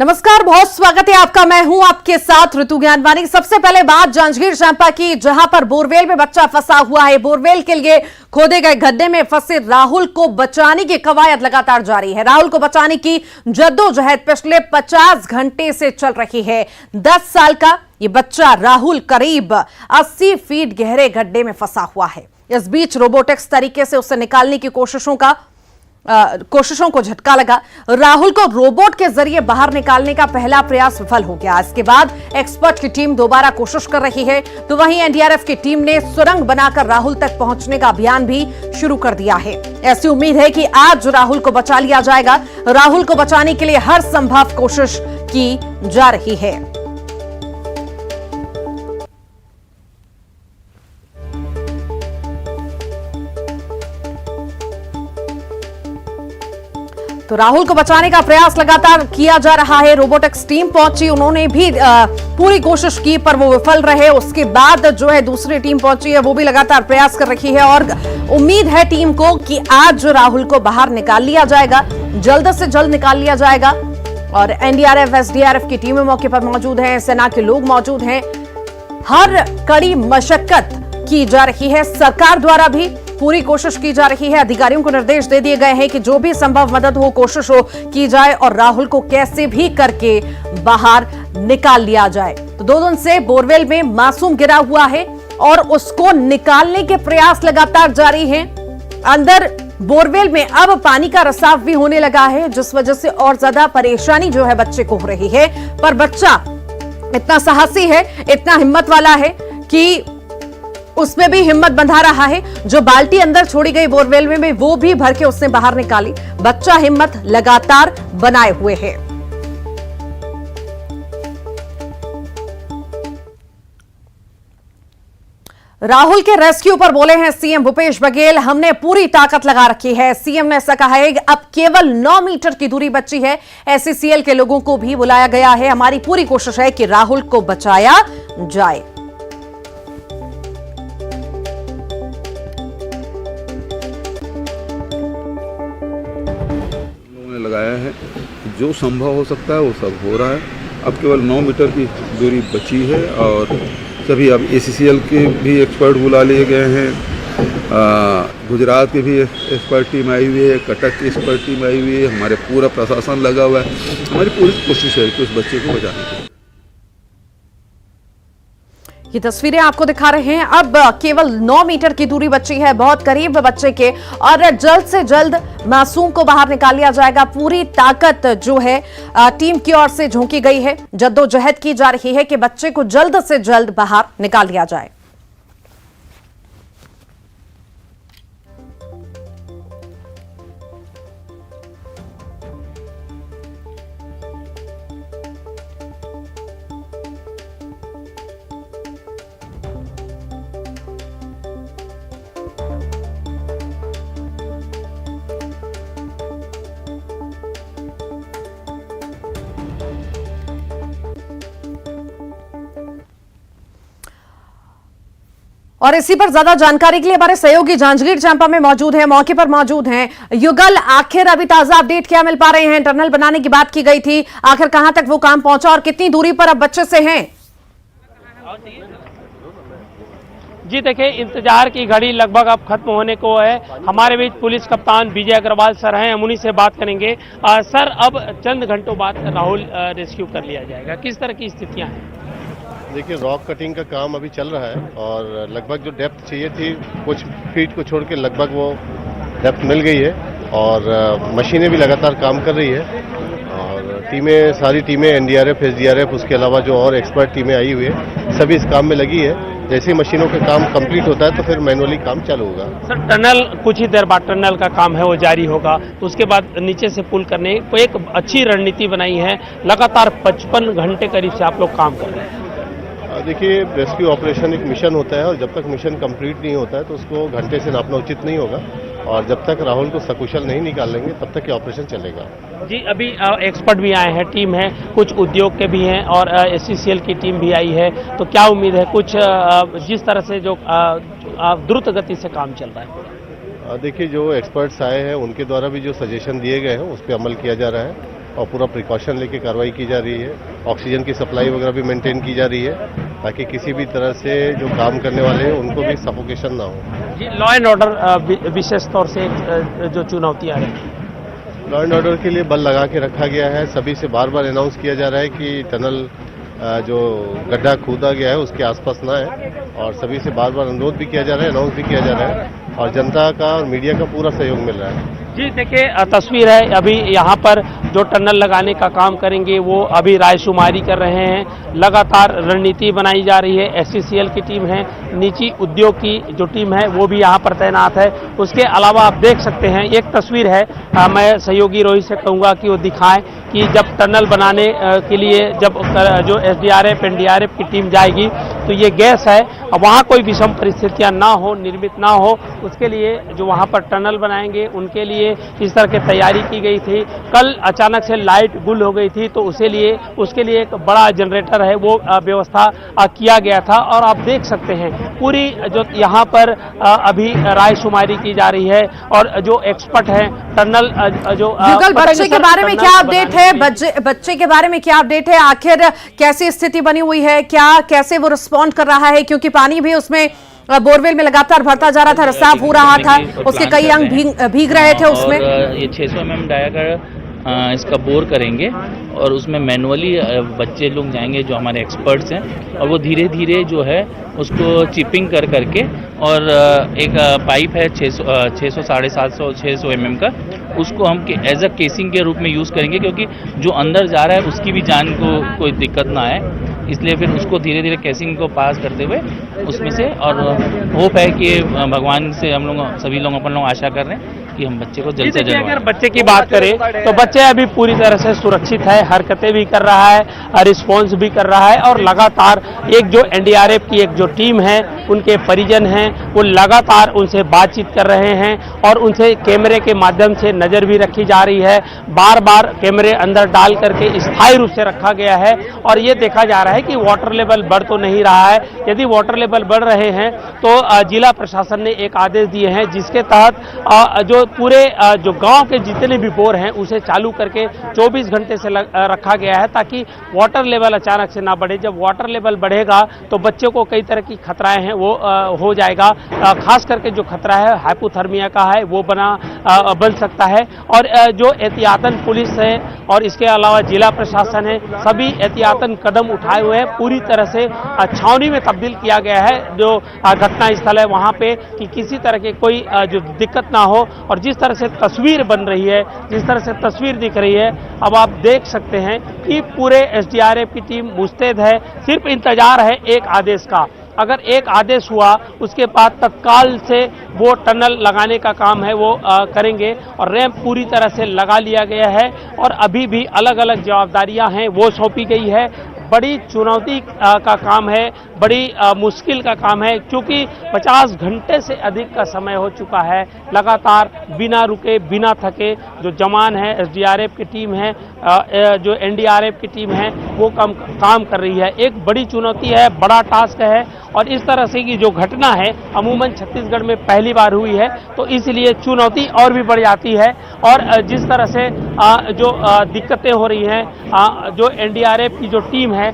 नमस्कार, बहुत स्वागत है आपका। मैं हूं आपके साथ ऋतु ज्ञानवानी। सबसे पहले बात जांजगीर चांपा की, जहां पर बोरवेल में बच्चा फंसा हुआ है। बोरवेल के लिए खोदे गए गड्ढे में फंसे राहुल को बचाने की कवायद लगातार जारी है। राहुल को बचाने की जद्दोजहद पिछले 50 घंटे से चल रही है। 10 साल का ये बच्चा राहुल करीब 80 फीट गहरे गड्ढे में फंसा हुआ है। इस बीच रोबोटिक्स तरीके से उसे निकालने की कोशिशों को झटका लगा। राहुल को रोबोट के जरिए बाहर निकालने का पहला प्रयास विफल हो गया। इसके बाद एक्सपर्ट की टीम दोबारा कोशिश कर रही है, तो वहीं एनडीआरएफ की टीम ने सुरंग बनाकर राहुल तक पहुंचने का अभियान भी शुरू कर दिया है। ऐसी उम्मीद है कि आज राहुल को बचा लिया जाएगा। राहुल को बचाने के लिए हर संभव कोशिश की जा रही है। तो राहुल को बचाने का प्रयास लगातार किया जा रहा है। रोबोटिक्स टीम पहुंची, उन्होंने भी पूरी कोशिश की पर वो विफल रहे। उसके बाद जो है दूसरी टीम पहुंची है, वो भी लगातार प्रयास कर रही है और उम्मीद है टीम को कि आज राहुल को बाहर निकाल लिया जाएगा, जल्द से जल्द निकाल लिया जाएगा। और एनडीआरएफ, एसडीआरएफ की टीमें मौके पर मौजूद हैं, सेना के लोग मौजूद हैं। हर कड़ी मशक्कत की जा रही है। सरकार द्वारा भी पूरी कोशिश की जा रही है। अधिकारियों को निर्देश दे दिए गए हैं कि जो भी संभव मदद हो, कोशिश हो की जाए और राहुल को कैसे भी करके बाहर निकाल लिया जाए। तो 2 दिन से बोरवेल में मासूम गिरा हुआ है और उसको निकालने के प्रयास लगातार जारी हैं। अंदर बोरवेल में अब पानी का रिसाव भी होने लगा है, जिस वजह से और ज्यादा परेशानी जो है बच्चे को हो रही है। पर बच्चा इतना साहसी है, इतना हिम्मत वाला है कि उसमें भी हिम्मत बंधा रहा है। जो बाल्टी अंदर छोड़ी गई बोरवेल में वो भी भर के उसने बाहर निकाली। बच्चा हिम्मत लगातार बनाए हुए है। राहुल के रेस्क्यू पर बोले हैं सीएम भूपेश बघेल। हमने पूरी ताकत लगा रखी है। सीएम ने ऐसा कहा है कि अब केवल 9 मीटर की दूरी बची है। एससीसीएल के लोगों को भी बुलाया गया है। हमारी पूरी कोशिश है कि राहुल को बचाया जाए। लगाया है, जो संभव हो सकता है वो सब हो रहा है। अब केवल 9 मीटर की दूरी बची है और सभी अब एसीसीएल के भी एक्सपर्ट बुला लिए गए हैं। गुजरात की भी एक्सपर्ट टीम आई हुई है, कटक की एक्सपर्ट टीम आई हुई है। हमारे पूरा प्रशासन लगा हुआ है। हमारी पूरी कोशिश है कि उस बच्चे को बचाने की। ये तस्वीरें आपको दिखा रहे हैं। अब केवल 9 मीटर की दूरी बची है, बहुत करीब बच्चे के, और जल्द से जल्द मासूम को बाहर निकाल लिया जाएगा। पूरी ताकत जो है टीम की ओर से झोंकी गई है। जद्दोजहद की जा रही है कि बच्चे को जल्द से जल्द बाहर निकाल लिया जाए। और इसी पर ज्यादा जानकारी के लिए हमारे सहयोगी जांजगीर चांपा में मौजूद हैं, मौके पर मौजूद हैं। युगल, आखिर अभी ताजा अपडेट क्या मिल पा रहे हैं? टनल बनाने की बात की गई थी, आखिर कहां तक वो काम पहुंचा और कितनी दूरी पर अब बच्चे से हैं? जी देखिए, इंतजार की घड़ी लगभग अब खत्म होने को है। हमारे बीच पुलिस कप्तान विजय अग्रवाल सर हैं, हम उन्हीं से बात करेंगे। सर, अब चंद घंटों बाद राहुल रेस्क्यू कर लिया जाएगा, किस तरह की स्थितियां हैं? देखिए, रॉक कटिंग का काम अभी चल रहा है और लगभग जो डेप्थ चाहिए थी कुछ फीट को छोड़ के लगभग वो डेप्थ मिल गई है और मशीनें भी लगातार काम कर रही है और सारी टीमें एनडीआरएफ, एसडीआरएफ, उसके अलावा जो और एक्सपर्ट टीमें आई हुई है, सभी इस काम में लगी है। जैसे ही मशीनों का काम कंप्लीट होता है तो फिर मैनुअली काम चालू होगा। सर, टनल कुछ ही देर बाद टनल का काम है वो जारी होगा, तो उसके बाद नीचे से पुल करने को एक अच्छी रणनीति बनाई है। लगातार 55 घंटे करीब से आप लोग काम कर रहे हैं। देखिए, रेस्क्यू ऑपरेशन एक मिशन होता है और जब तक मिशन कंप्लीट नहीं होता है तो उसको घंटे से नापना उचित नहीं होगा और जब तक राहुल को सकुशल नहीं निकाल लेंगे तब तक ये ऑपरेशन चलेगा। जी, अभी एक्सपर्ट भी आए हैं, टीम है, कुछ उद्योग के भी हैं और एससीसीएल की टीम भी आई है, तो क्या उम्मीद है कुछ जिस तरह से जो द्रुत गति से काम चल रहा है? देखिए, जो एक्सपर्ट्स आए हैं उनके द्वारा भी जो सजेशन दिए गए हैं उस पर अमल किया जा रहा है और पूरा प्रिकॉशन लेके कार्रवाई की जा रही है। ऑक्सीजन की सप्लाई वगैरह भी मेंटेन की जा रही है ताकि किसी भी तरह से जो काम करने वाले हैं उनको भी सफोकेशन ना हो। जी, लॉ एंड ऑर्डर विशेष तौर से जो चुनौती आ रही है, लॉ एंड ऑर्डर के लिए बल लगा के रखा गया है। सभी से बार बार अनाउंस किया जा रहा है कि टनल जो गड्ढा खोदा गया है उसके आसपास ना है, और सभी से बार बार अनुरोध भी किया जा रहा है, अनाउंस भी किया जा रहा है, और जनता का और मीडिया का पूरा सहयोग मिल रहा है। जी देखिए, तस्वीर है अभी यहाँ पर जो टनल लगाने का काम करेंगे वो अभी रायशुमारी कर रहे हैं। लगातार रणनीति बनाई जा रही है। एससीसीएल की टीम है, निजी उद्योग की जो टीम है वो भी यहाँ पर तैनात है। उसके अलावा आप देख सकते हैं एक तस्वीर है, मैं सहयोगी रोहित से कहूँगा कि वो दिखाएं कि जब टनल बनाने के लिए जब जो एसडीआरएफ एनडीआरएफ की टीम जाएगी तो ये गैस है, वहाँ कोई विषम परिस्थितियाँ ना हो, निर्मित ना हो, उसके लिए जो वहाँ पर टनल बनाएंगे उनके लिए इस तरह की तैयारी की गई थी। कल अचानक से लाइट गुल हो गई थी तो उसके लिए एक बड़ा जनरेटर है वो व्यवस्था किया गया था। और आप देख सकते हैं पूरी जो यहाँ पर अभी रायशुमारी की जा रही है, और जो एक्सपर्ट हैं टनल जो युगल, बच्चे के बारे में क्या अपडेट है? बच्चे के बारे में क्या अपडेट है? आखिर कैसी स्थिति बनी हुई है? कैसे वो रिस्पॉन्ड कर रहा है? क्योंकि पानी भी उसमें बोरवेल में लगातार भरता जा रहा था, रिसाव हो रहा था, उसके कई अंग भीग रहे थे उसमें। ये 600 mm डायागर इसका बोर करेंगे और उसमें मैनुअली बच्चे लोग जाएंगे जो हमारे एक्सपर्ट्स हैं, और वो धीरे धीरे जो है उसको चिपिंग कर करके, और एक पाइप है 600 750 600 mm का, उसको हम एज अ केसिंग के रूप में यूज़ करेंगे, क्योंकि जो अंदर जा रहा है उसकी भी जान को कोई दिक्कत ना आए, इसलिए फिर उसको धीरे धीरे केसिंग को पास करते हुए उसमें से, और होप है कि भगवान से हम लोग सभी लोग अपन लोग आशा कर रहे हैं कि हम बच्चे को जल्द से जल्द। अगर बच्चे की बात करें तो बच्चे अभी पूरी तरह से सुरक्षित है, हरकतें भी कर रहा है, रिस्पॉन्स भी कर रहा है, और लगातार एक जो एनडीआरएफ की एक जो टीम है उनके परिजन हैं वो लगातार उनसे बातचीत कर रहे हैं, और उनसे कैमरे के माध्यम से नजर भी रखी जा रही है। बार बार कैमरे अंदर डाल करके स्थायी रूप से रखा गया है, और ये देखा जा रहा है कि वाटर लेवल बढ़ तो नहीं रहा है। यदि वाटर लेवल बढ़ रहे हैं तो जिला प्रशासन ने एक आदेश दिए हैं जिसके तहत जो पूरे जो गांव के जितने भी बोर हैं उसे चालू करके 24 घंटे से रखा गया है, ताकि वाटर लेवल अचानक से ना बढ़े। जब वाटर लेवल बढ़ेगा तो बच्चों को कई तरह की खतराएं हैं वो हो जाएगा, खास करके जो खतरा है हाइपोथर्मिया का है वो बन सकता है। और जो एहतियातन पुलिस है और इसके अलावा जिला प्रशासन है, सभी एहतियातन कदम उठाए हुए हैं। पूरी तरह से छावनी में तब्दील किया गया है जो घटना स्थल है वहां पे, कि किसी तरह की कोई जो दिक्कत ना हो। और जिस तरह से तस्वीर बन रही है, जिस तरह से तस्वीर दिख रही है, अब आप देख सकते हैं कि पूरे एसडीआरएफ की टीम मुस्तैद है। सिर्फ इंतजार है एक आदेश का। अगर एक आदेश हुआ उसके बाद तत्काल से वो टनल लगाने का काम है वो करेंगे, और रैंप पूरी तरह से लगा लिया गया है, और अभी भी अलग अलग जवाबदारियां हैं वो सौंपी गई है। बड़ी चुनौती का काम है, बड़ी मुश्किल का काम है, क्योंकि 50 घंटे से अधिक का समय हो चुका है लगातार बिना रुके बिना थके जो जवान है, एसडीआरएफ की टीम है, जो एनडीआरएफ की टीम है वो काम कर रही है। एक बड़ी चुनौती है, बड़ा टास्क है, और इस तरह से की जो घटना है अमूमन छत्तीसगढ़ में पहली बार हुई है, तो इसलिए चुनौती और भी बढ़ जाती है। और जिस तरह से जो दिक्कतें हो रही हैं, जो एनडीआरएफ की जो टीम है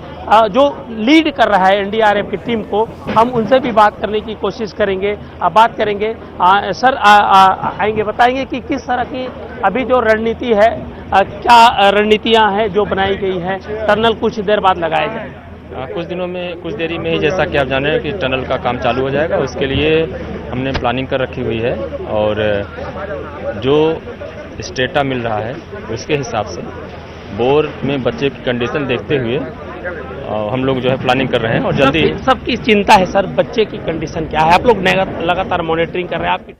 जो लीड कर रहा है एनडीआरएफ की टीम को, हम उनसे भी बात करने की कोशिश करेंगे, बात करेंगे। सर आएंगे, बताएंगे कि किस तरह की अभी जो रणनीति है, क्या रणनीतियां हैं जो बनाई गई हैं। टनल कुछ देर बाद लगाया जाएगा, कुछ देरी में ही, जैसा कि आप जान रहे हैं कि टनल का काम चालू हो जाएगा। उसके लिए हमने प्लानिंग कर रखी हुई है, और जो स्टेटा मिल रहा है उसके हिसाब से बोर में बच्चे की कंडीशन देखते हुए हम लोग जो है प्लानिंग कर रहे हैं, और जल्दी। सबकी चिंता है सर, बच्चे की कंडीशन क्या है? आप लोग लगातार मॉनिटरिंग कर रहे हैं आपकी?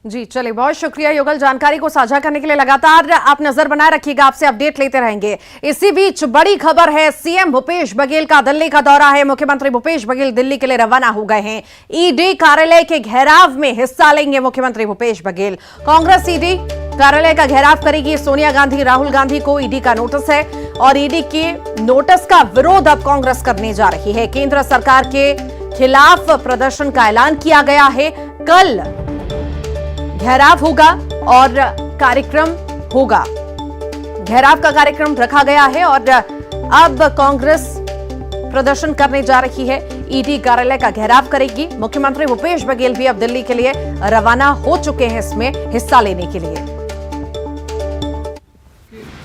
जी चलिए, बहुत शुक्रिया युगल जानकारी को साझा करने के लिए। लगातार आप नजर बनाए रखिएगा, आपसे अपडेट लेते रहेंगे। इसी बीच बड़ी खबर है, सीएम भूपेश बघेल का दिल्ली का दौरा है। मुख्यमंत्री भूपेश बघेल दिल्ली के लिए रवाना हो गए हैं। ईडी कार्यालय के घेराव में हिस्सा लेंगे मुख्यमंत्री भूपेश बघेल। कांग्रेस ईडी कार्यालय का घेराव करेगी। सोनिया गांधी, राहुल गांधी को ईडी का नोटिस है, और ईडी के नोटिस का विरोध अब कांग्रेस करने जा रही है। केंद्र सरकार के खिलाफ प्रदर्शन का ऐलान किया गया है। कल घेराव होगा और कार्यक्रम होगा। घेराव का कार्यक्रम रखा गया है और अब कांग्रेस प्रदर्शन करने जा रही है। ईडी कार्यालय का घेराव करेगी। मुख्यमंत्री भूपेश बघेल भी अब दिल्ली के लिए रवाना हो चुके हैं इसमें हिस्सा लेने के लिए।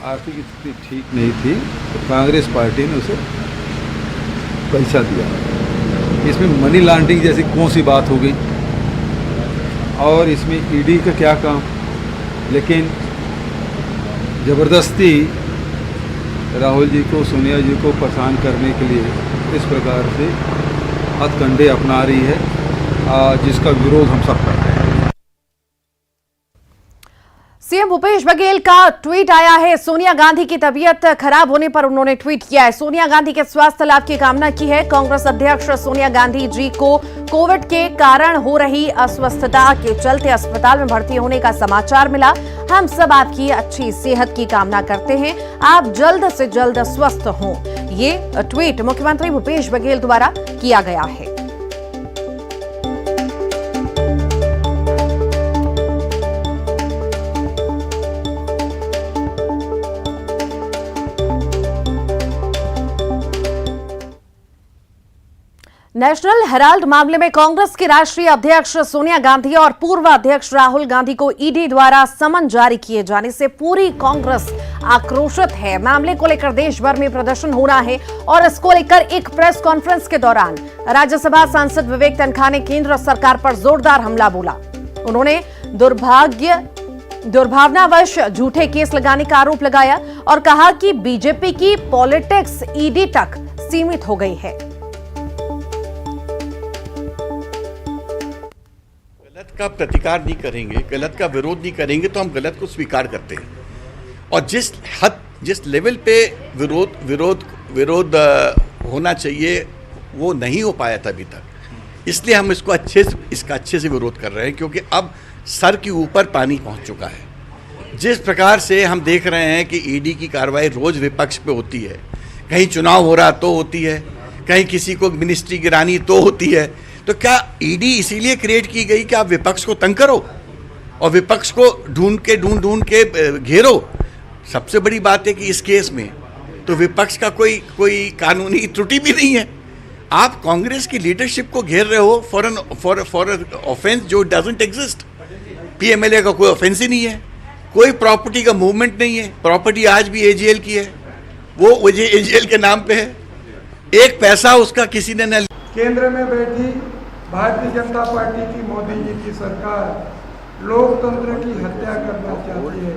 आर्थिक स्थिति ठीक नहीं थी तो कांग्रेस पार्टी ने उसे पैसा दिया। इसमें मनी लॉन्ड्रिंग जैसी कौन सी बात हो गई और इसमें ईडी का क्या काम। लेकिन ज़बरदस्ती राहुल जी को, सोनिया जी को परेशान करने के लिए इस प्रकार से हथकंडे अपना रही है, जिसका विरोध हम सब करते हैं। सीएम भूपेश बघेल का ट्वीट आया है। सोनिया गांधी की तबीयत खराब होने पर उन्होंने ट्वीट किया है। सोनिया गांधी के स्वास्थ्य लाभ की कामना की है। कांग्रेस अध्यक्ष सोनिया गांधी जी को कोविड के कारण हो रही अस्वस्थता के चलते अस्पताल में भर्ती होने का समाचार मिला। हम सब आपकी अच्छी सेहत की कामना करते हैं। आप जल्द से जल्द स्वस्थ हों। ये ट्वीट मुख्यमंत्री भूपेश बघेल द्वारा किया गया है। नेशनल हेराल्ड मामले में कांग्रेस की राष्ट्रीय अध्यक्ष सोनिया गांधी और पूर्व अध्यक्ष राहुल गांधी को ईडी द्वारा समन जारी किए जाने से पूरी कांग्रेस आक्रोशित है। मामले को लेकर देश भर में प्रदर्शन हो रहा है और इसको लेकर एक प्रेस कॉन्फ्रेंस के दौरान राज्यसभा सांसद विवेक तनखा ने केंद्र सरकार पर जोरदार हमला बोला। उन्होंने दुर्भावनावश झूठे केस लगाने का आरोप लगाया और कहा कि बीजेपी की पॉलिटिक्स ईडी तक सीमित हो गई है। गलत का प्रतिकार नहीं करेंगे, गलत का विरोध नहीं करेंगे तो हम गलत को स्वीकार करते हैं। और जिस लेवल पे विरोध होना चाहिए वो नहीं हो पाया था अभी तक। इसलिए हम इसका अच्छे से विरोध कर रहे हैं, क्योंकि अब सर के ऊपर पानी पहुंच चुका है। जिस प्रकार से हम देख रहे हैं कि ईडी की कार्रवाई रोज विपक्ष पे होती है, कहीं चुनाव हो रहा तो होती है, कहीं किसी को मिनिस्ट्री गिरानी तो होती है, तो क्या ईडी इसीलिए क्रिएट की गई कि आप विपक्ष को तंग करो और विपक्ष को ढूंढ के घेरो। सबसे बड़ी बात है कि इस केस में तो विपक्ष का कोई कानूनी त्रुटि भी नहीं है। आप कांग्रेस की लीडरशिप को घेर रहे हो फॉर ऑफेंस जो डजंट एग्जिस्ट। पीएमएलए का कोई ऑफेंस ही नहीं है, कोई प्रॉपर्टी का मूवमेंट नहीं है। प्रॉपर्टी आज भी एजीएल की है, वो एजीएल के नाम पे है, एक पैसा उसका किसी ने न। केंद्र में बैठी भारतीय जनता पार्टी की मोदी जी की सरकार लोकतंत्र की हत्या करना चाहती है,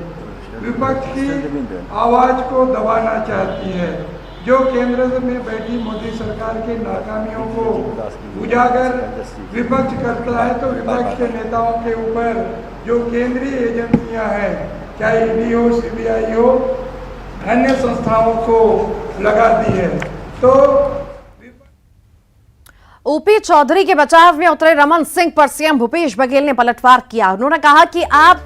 विपक्ष की आवाज को दबाना चाहती है। जो केंद्र में बैठी मोदी सरकार की नाकामियों को उजागर विपक्ष करता है, तो विपक्ष के नेताओं के ऊपर जो केंद्रीय एजेंसियां हैं, चाहे ईडी हो, सीबीआई हो, अन्य संस्थाओं को लगा दी है। तो ओपी चौधरी के बचाव में उतरे रमन सिंह पर सीएम भूपेश बघेल ने पलटवार किया। उन्होंने कहा कि आप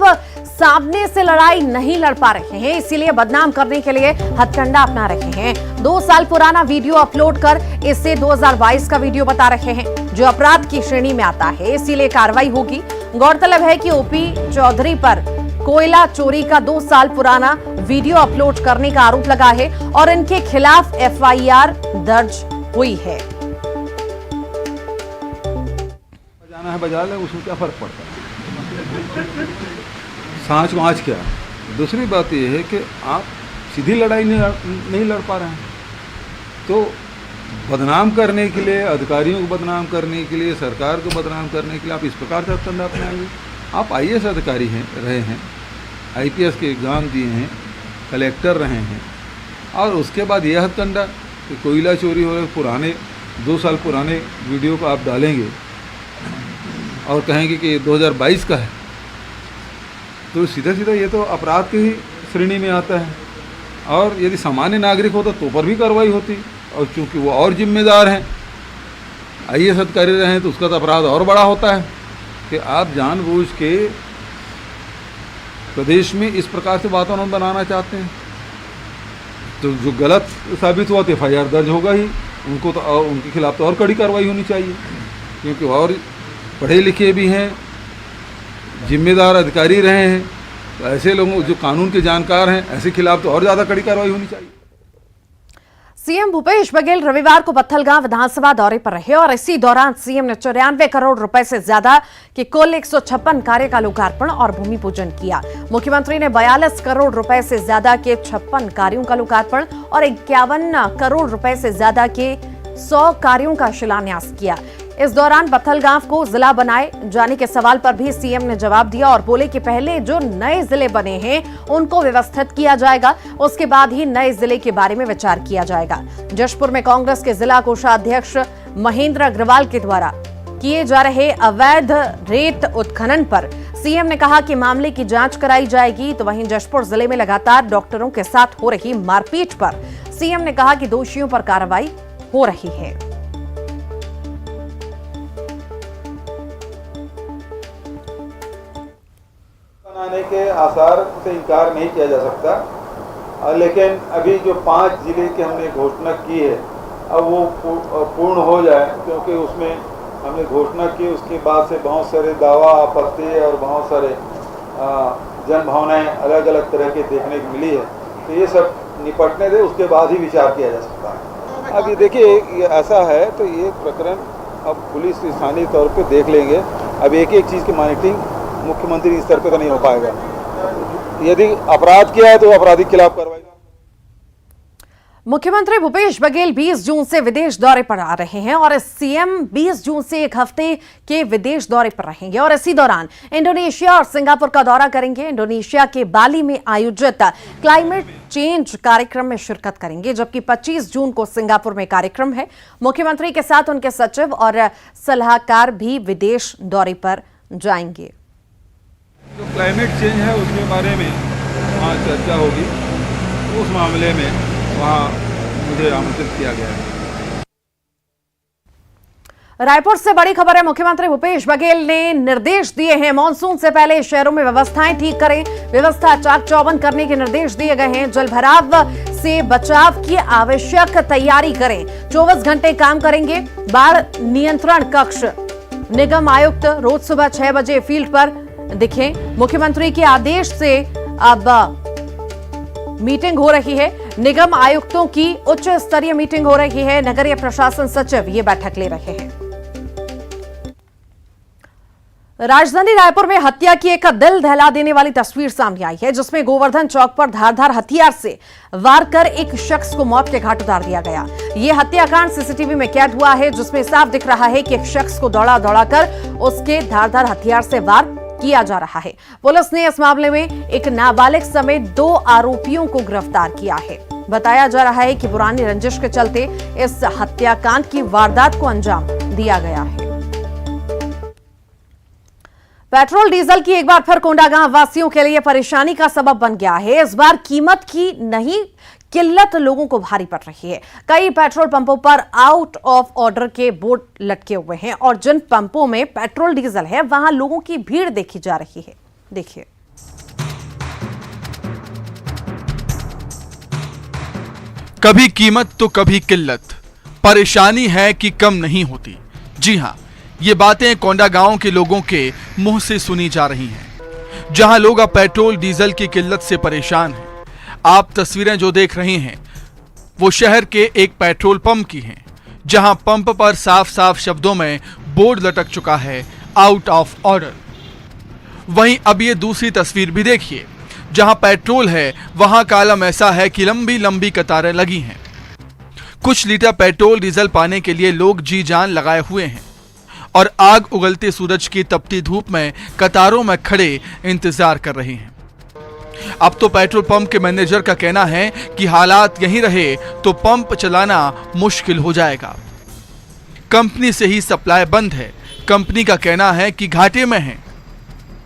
सामने से लड़ाई नहीं लड़ पा रहे हैं, इसीलिए बदनाम करने के लिए हथकंडा अपना रहे हैं। 2 साल पुराना वीडियो अपलोड कर इसे 2022 का वीडियो बता रहे हैं, जो अपराध की श्रेणी में आता है, इसीलिए कार्रवाई होगी। गौरतलब है कि ओपी चौधरी पर कोयला चोरी का 2 साल पुराना वीडियो अपलोड करने का आरोप लगा है और इनके खिलाफ एफआईआर दर्ज हुई है। बजा लें, उसमें क्या फर्क पड़ता है। सांच को आँच क्या। दूसरी बात यह है कि आप सीधी लड़ाई नहीं लड़ पा रहे हैं, तो बदनाम करने के लिए, अधिकारियों को बदनाम करने के लिए, सरकार को बदनाम करने के लिए आप इस प्रकार से हथकंडा अपनाएंगे। आप आईएएस अधिकारी रहे हैं, आईपीएस के एग्ज़ाम दिए हैं, कलेक्टर रहे हैं, और उसके बाद यह हथकंडा कि कोयला चोरी हो रहे 2 साल पुराने वीडियो को आप डालेंगे और कहेंगे कि 2022 का है, तो सीधा ये तो अपराध की ही श्रेणी में आता है। और यदि सामान्य नागरिक होता तो पर भी कार्रवाई होती, और चूंकि वो और जिम्मेदार हैं, आईएएस अधिकारी रहे हैं, तो उसका तो अपराध और बड़ा होता है कि आप जानबूझ के प्रदेश में इस प्रकार से वातावरण बनाना चाहते हैं। तो जो गलत साबित हुआ तो एफआईआर दर्ज होगा ही, उनको तो उनके खिलाफ तो और कड़ी कार्रवाई होनी चाहिए, क्योंकि और पढ़े लिखे भी हैं, जिम्मेदार अधिकारी रहे हैं, तो ऐसे लोगों जो कानून के जानकार हैं ऐसे खिलाफ तो और ज़्यादा कड़ी कार्रवाई होनी चाहिए। सीएम भूपेश बघेल रविवार को पत्थलगांव विधानसभा दौरे पर रहे और इसी दौरान सीएम ने 94 करोड़ रुपए से ज्यादा के कुल 156 कार्य का लोकार्पण और भूमि पूजन किया। मुख्यमंत्री ने 42 करोड़ रुपए से ज्यादा के 56 कार्यों का लोकार्पण और 51 करोड़ रुपए से ज्यादा के 100 कार्यों का शिलान्यास किया। इस दौरान पत्थलगांव को जिला बनाए जाने के सवाल पर भी सीएम ने जवाब दिया और बोले कि पहले जो नए जिले बने हैं उनको व्यवस्थित किया जाएगा, उसके बाद ही नए जिले के बारे में विचार किया जाएगा। जशपुर में कांग्रेस के जिला कोषाध्यक्ष महेंद्र अग्रवाल के द्वारा किए जा रहे अवैध रेत उत्खनन पर सीएम ने कहा कि मामले की जांच कराई जाएगी। तो वहीं जशपुर जिले में लगातार डॉक्टरों के साथ हो रही मारपीट पर सीएम ने कहा कि दोषियों पर कार्रवाई हो रही है। आने के आसार से इनकार नहीं किया जा सकता, लेकिन अभी जो 5 जिले की हमने घोषणा की है अब वो पूर्ण हो जाए, क्योंकि उसमें हमने घोषणा की उसके बाद से बहुत सारे दावा आपत्ति और बहुत सारे जन भावनाएं अलग अलग तरह के देखने को मिली है। तो ये सब निपटने दे, उसके बाद ही विचार किया जा सकता है। अब ये देखिए ये ऐसा है तो ये प्रकरण अब पुलिस स्थानीय तौर पे देख लेंगे। अब एक एक चीज़ की मॉनिटरिंग मुख्यमंत्री स्तर पे तो नहीं हो पाएगा। यदि अपराध किया है तो अपराधी के खिलाफ कार्रवाई। मुख्यमंत्री भूपेश बघेल 20 जून से विदेश दौरे पर आ रहे हैं और सीएम 20 जून से एक हफ्ते के विदेश दौरे पर रहेंगे और इसी दौरान इंडोनेशिया और सिंगापुर का दौरा करेंगे। इंडोनेशिया के बाली में आयोजित क्लाइमेट चेंज कार्यक्रम में शिरकत करेंगे, जबकि 25 जून को सिंगापुर में कार्यक्रम है। मुख्यमंत्री के साथ उनके सचिव और सलाहकार भी विदेश दौरे पर जाएंगे। जो क्लाइमेट चेंज है उसके बारे में वहाँ चर्चा होगी, उस मामले में वहाँ मुझे आमंत्रित किया गया है। रायपुर से बड़ी खबर है। मुख्यमंत्री भूपेश बघेल ने निर्देश दिए हैं मानसून से पहले शहरों में व्यवस्थाएं ठीक करें, व्यवस्था चाक चौबंद करने के निर्देश दिए गए हैं। जल भराव से बचाव की आवश्यक तैयारी करें, 24 घंटे काम करेंगे। बाढ़ नियंत्रण कक्ष निगम आयुक्त रोज सुबह 6 बजे फील्ड पर दिखें। मुख्यमंत्री के आदेश से अब मीटिंग हो रही है, निगम आयुक्तों की उच्च स्तरीय मीटिंग हो रही है। नगरीय प्रशासन सचिव ये बैठक ले रहे हैं। राजधानी रायपुर में हत्या की एक दिल दहला देने वाली तस्वीर सामने आई है, जिसमें गोवर्धन चौक पर धारदार हथियार से वार कर एक शख्स को मौत के घाट उतार दिया गया। यह हत्याकांड सीसीटीवी में कैद हुआ है, जिसमें साफ दिख रहा है कि एक शख्स को दौड़ा कर उसके धारदार हथियार से वार किया जा रहा है। पुलिस ने इस मामले में एक नाबालिग समेत 2 आरोपियों को गिरफ्तार किया है। बताया जा रहा है कि पुरानी रंजिश के चलते इस हत्याकांड की वारदात को अंजाम दिया गया है। पेट्रोल डीजल की एक बार फिर कोंडागांव वासियों के लिए परेशानी का सबब बन गया है। इस बार कीमत की नहीं किल्लत लोगों को भारी पड़ रही है। कई पेट्रोल पंपों पर आउट ऑफ ऑर्डर के बोर्ड लटके हुए हैं और जिन पंपों में पेट्रोल डीजल है वहां लोगों की भीड़ देखी जा रही है। देखिए, कभी कीमत तो कभी किल्लत, परेशानी है कि कम नहीं होती। जी हां, ये बातें कोंडागांव के लोगों के मुंह से सुनी जा रही हैं, जहां लोग अब पेट्रोल डीजल की किल्लत से परेशान हैं। आप तस्वीरें जो देख रहे हैं वो शहर के एक पेट्रोल पंप की हैं, जहां पंप पर साफ साफ शब्दों में बोर्ड लटक चुका है, आउट ऑफ ऑर्डर। वहीं अब ये दूसरी तस्वीर भी देखिए, जहां पेट्रोल है वहां कालम ऐसा है कि लंबी लंबी कतारें लगी हैं। कुछ लीटर पेट्रोल डीजल पाने के लिए लोग जी जान लगाए हुए हैं और आग उगलते सूरज की तपती धूप में कतारों में खड़े इंतजार कर रहे हैं। अब तो पेट्रोल पंप के मैनेजर का कहना है कि हालात यहीं रहे तो पंप चलाना मुश्किल हो जाएगा। कंपनी से ही सप्लाई बंद है। कंपनी का कहना है कि घाटे में है।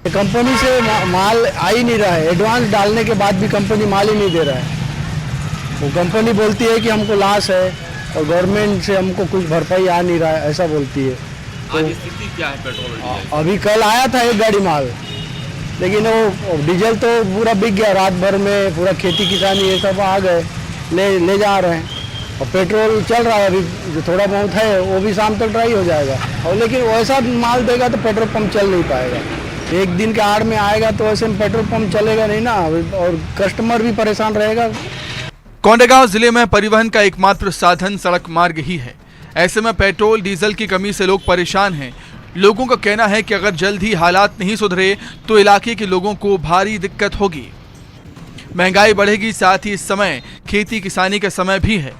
कंपनी से माल आ ही नहीं रहा है, एडवांस डालने के बाद भी कंपनी माल ही नहीं दे रहा है। वो कंपनी बोलती है कि हमको लॉस है और गवर्नमेंट से हमको कुछ भरपाई आ नहीं रहा है, ऐसा बोलती है। आज स्थिति क्या है पेट्रोल? अभी कल आया था एक गाड़ी माल, लेकिन वो डीजल तो पूरा बिक गया। रात भर में पूरा खेती किसानी ये सब आ गए, ले जा रहे हैं। और पेट्रोल चल रहा है अभी, जो थोड़ा बहुत है वो भी शाम तक ड्राई हो जाएगा। और लेकिन वैसा माल देगा तो पेट्रोल पंप चल नहीं पाएगा। एक दिन के आड़ में आएगा तो ऐसे में पेट्रोल पंप चलेगा नहीं ना, और कस्टमर भी परेशान रहेगा। कोंडागांव जिले में परिवहन का एकमात्र साधन सड़क मार्ग ही है। ऐसे में पेट्रोल डीजल की कमी से लोग परेशान हैं। लोगों का कहना है कि अगर जल्द ही हालात नहीं सुधरे तो इलाके के लोगों को भारी दिक्कत होगी। महंगाई बढ़ेगी, साथ ही इस समय खेती किसानी का समय भी है।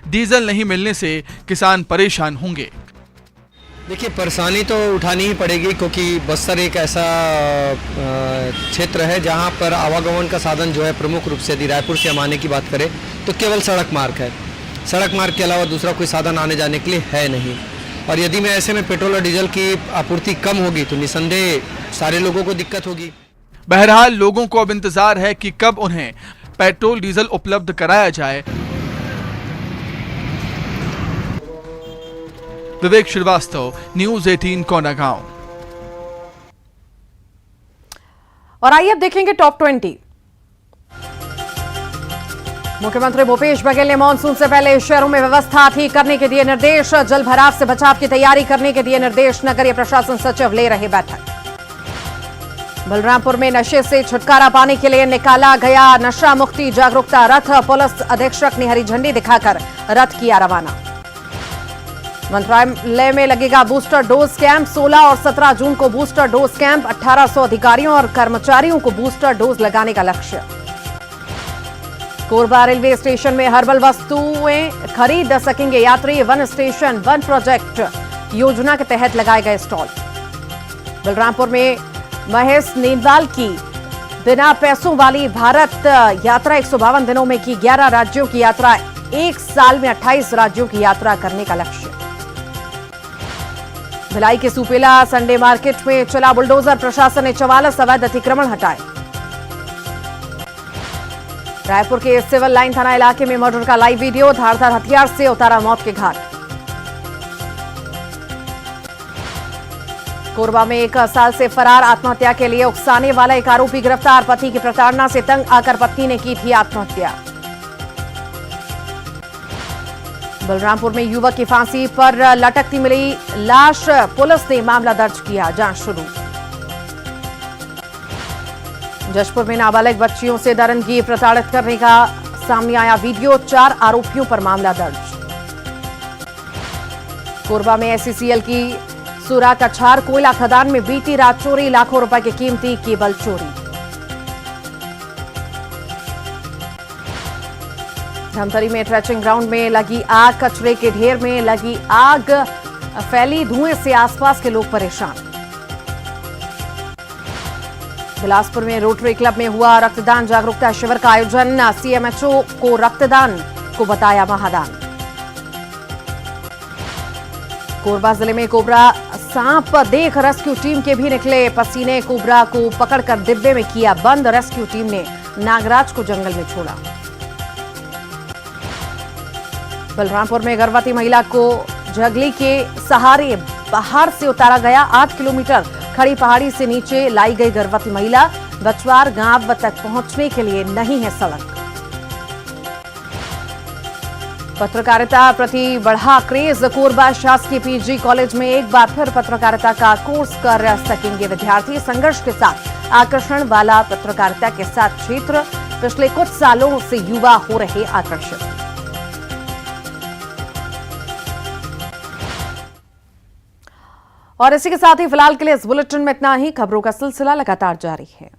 डीजल नहीं मिलने से किसान परेशान होंगे। देखिए, परेशानी तो उठानी ही पड़ेगी, क्योंकि बस्तर एक ऐसा क्षेत्र है जहां पर आवागमन का साधन जो है प्रमुख रूप से, यदि रायपुर से हम आने की बात करें तो केवल सड़क मार्ग है। सड़क मार्ग के अलावा दूसरा कोई साधन आने जाने के लिए है नहीं। और यदि में ऐसे में पेट्रोल और डीजल की आपूर्ति कम होगी तो निसंदेह सारे लोगों को दिक्कत होगी। बहरहाल लोगों को अब इंतजार है कि कब उन्हें पेट्रोल डीजल उपलब्ध कराया जाए। विवेक श्रीवास्तव, न्यूज 18 कोंडागांव। और आइए अब देखेंगे टॉप 20। मुख्यमंत्री भूपेश बघेल ने मानसून से पहले शहरों में व्यवस्था ठीक करने के दिए निर्देश। जल भराव से बचाव की तैयारी करने के दिए निर्देश। नगरीय प्रशासन सचिव ले रहे बैठक। बलरामपुर में नशे से छुटकारा पाने के लिए निकाला गया नशा मुक्ति जागरूकता रथ। पुलिस अधीक्षक ने हरी झंडी दिखाकर रथ किया रवाना। मंत्रालय में लगेगा बूस्टर डोज कैंप। 16 और 17 जून को बूस्टर डोज कैंप। 1800 अधिकारियों और कर्मचारियों को बूस्टर डोज लगाने का लक्ष्य। कोरबा रेलवे स्टेशन में हर्बल वस्तुएं खरीद सकेंगे यात्री। वन स्टेशन वन प्रोजेक्ट योजना के तहत लगाए गए स्टॉल। बलरामपुर में महेश नींदवाल की बिना पैसों वाली भारत यात्रा 152 दिनों में की 11 राज्यों की यात्रा। एक साल में 28 राज्यों की यात्रा करने का लक्ष्य। भिलाई के सुपेला संडे मार्केट में चला बुलडोजर। प्रशासन ने 44 अवैध अतिक्रमण हटाए। रायपुर के सिविल लाइन थाना इलाके में मर्डर का लाइव वीडियो। धारदार हथियार से उतारा मौत के घाट। कोरबा में 1 साल से फरार आत्महत्या के लिए उकसाने वाला एक आरोपी गिरफ्तार। पति की प्रताड़ना से तंग आकर पत्नी ने की थी आत्महत्या। बलरामपुर में युवक की फांसी पर लटकती मिली लाश। पुलिस ने मामला दर्ज किया, जांच शुरू। जशपुर में नाबालिग बच्चियों से दरंगी प्रताड़ित करने का सामने आया वीडियो। 4 आरोपियों पर मामला दर्ज। कोरबा में एससीसीएल की सुरा कछार कोयला खदान में बीती रात चोरी। लाखों रुपए की कीमती केबल चोरी। धमतरी में ट्रेचिंग ग्राउंड में लगी आग। कचरे के ढेर में लगी आग फैली। धुएं से आसपास के लोग परेशान। बिलासपुर में रोटरी क्लब में हुआ रक्तदान जागरूकता शिविर का आयोजन। सीएमएचओ को रक्तदान को बताया महादान। कोरबा जिले में कोबरा सांप देख रेस्क्यू टीम के भी निकले पसीने। कोबरा को पकड़कर डिब्बे में किया बंद। रेस्क्यू टीम ने नागराज को जंगल में छोड़ा। बलरामपुर में गर्भवती महिला को जगली के सहारे बाहर से उतारा गया। 8 किलोमीटर खड़ी पहाड़ी से नीचे लाई गई गर्भवती महिला। बचवार गांव तक पहुंचने के लिए नहीं है सड़क। पत्रकारिता प्रति बढ़ा क्रेज। कोरबा शासकीय पीजी कॉलेज में एक बार फिर पत्रकारिता का कोर्स कर सकेंगे विद्यार्थी। संघर्ष के साथ आकर्षण वाला पत्रकारिता के साथ क्षेत्र। पिछले कुछ सालों से युवा हो रहे आकर्षित। और इसी के साथ ही फिलहाल के लिए इस बुलेटिन में इतना ही। खबरों का सिलसिला लगातार जारी है।